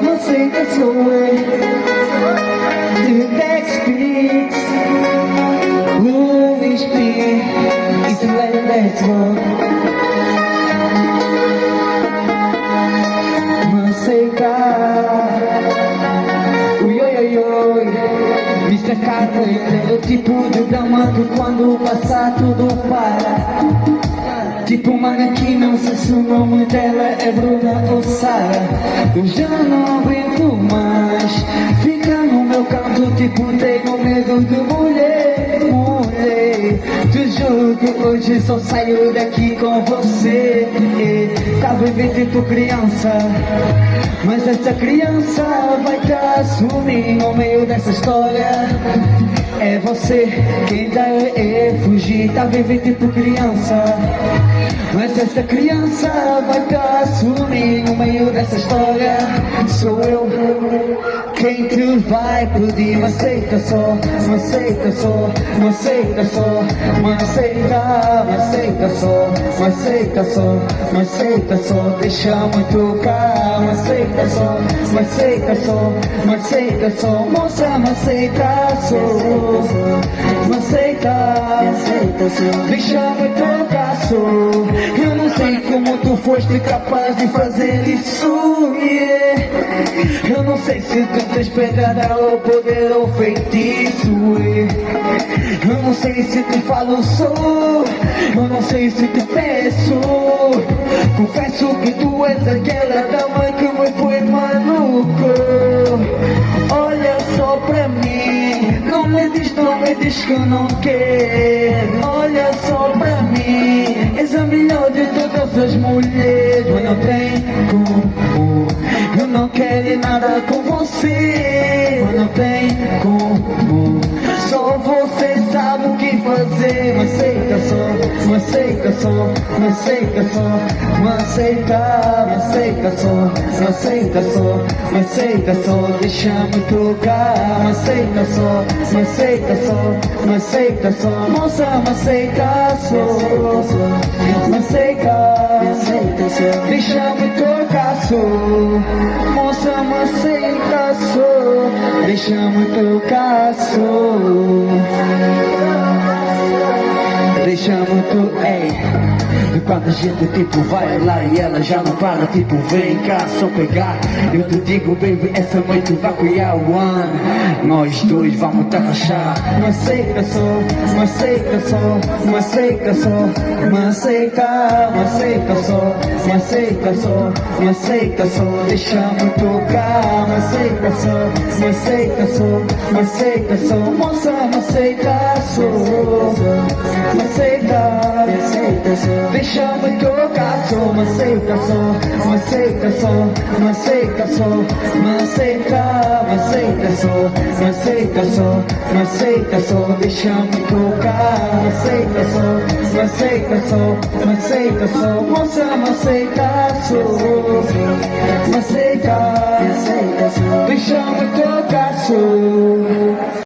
Você que sou eu. The next speaks, who is me? It's the way let's go. Você ui, ui, ui, ui. Me cercado o tipo de drama que quando passar tudo para. Tipo uma que não sei se o nome dela é Bruna ou Sara. Eu já não aguento mais ficar no meu canto, tipo tenho medo de mulher, mulher. Te juro que hoje só saio daqui com você. Cabe ver tu criança, mas essa criança vai te assumir no meio dessa história. É você quem deve fugir, tá vivendo tipo criança. Mas essa criança vai te assumir no meio dessa história. Sou eu quem te vai pedir. Me aceita só, me aceita só, me aceita só, me aceita, me aceita só, me aceita só, me aceita só, deixa-me tocar. Me aceita só, me aceita só, me aceita só, moça, me aceita só. Me aceita só, deixa-me tocar só. Eu não sei como tu foste capaz de fazer isso, yeah. Eu não sei se tu tens pegada ou poder ou feitiço, yeah. Eu não sei se te falo só, eu não sei se te peço. Confesso que tu és aquela dama que me foi maluco. Olha só pra mim, não me diz que eu não quero. Olha só pra mim, és a melhor de todas as mulheres. Mas não tem como, eu não quero nada com você. Mas não tem como, só você sabe o que fazer. Me aceita só, me aceita só, me aceita só, me aceita, me aceita só, me aceita só, me aceita só, deixa-me tocar. Me aceita só, me aceita só, me aceita só, moça, me aceita só, me aceita só, deixa-me tocar só, moça, me aceita só, deixa-me tocar só, deixa-me tocar, ei. E quando a gente tipo vai lá e ela já não para, tipo vem cá só pegar. Eu te digo baby, essa noite vai criar one. Nós dois vamos te rachar. Me aceita só, me aceita só, me aceita só, me aceita, me aceita só, me aceita só, me aceita só, deixa-me tocar. Me aceita só, me aceita só, me aceita só, moça, me aceita só, me aceita só, deixa-me tocar só. Me aceita só, me aceita só, me aceita só, me aceita, me aceita só, me aceita só, me aceita só, deixa-me tocar. Me aceita só, me aceita só, me aceita só, moça, me aceita só, me aceita só, deixa-me tocar só.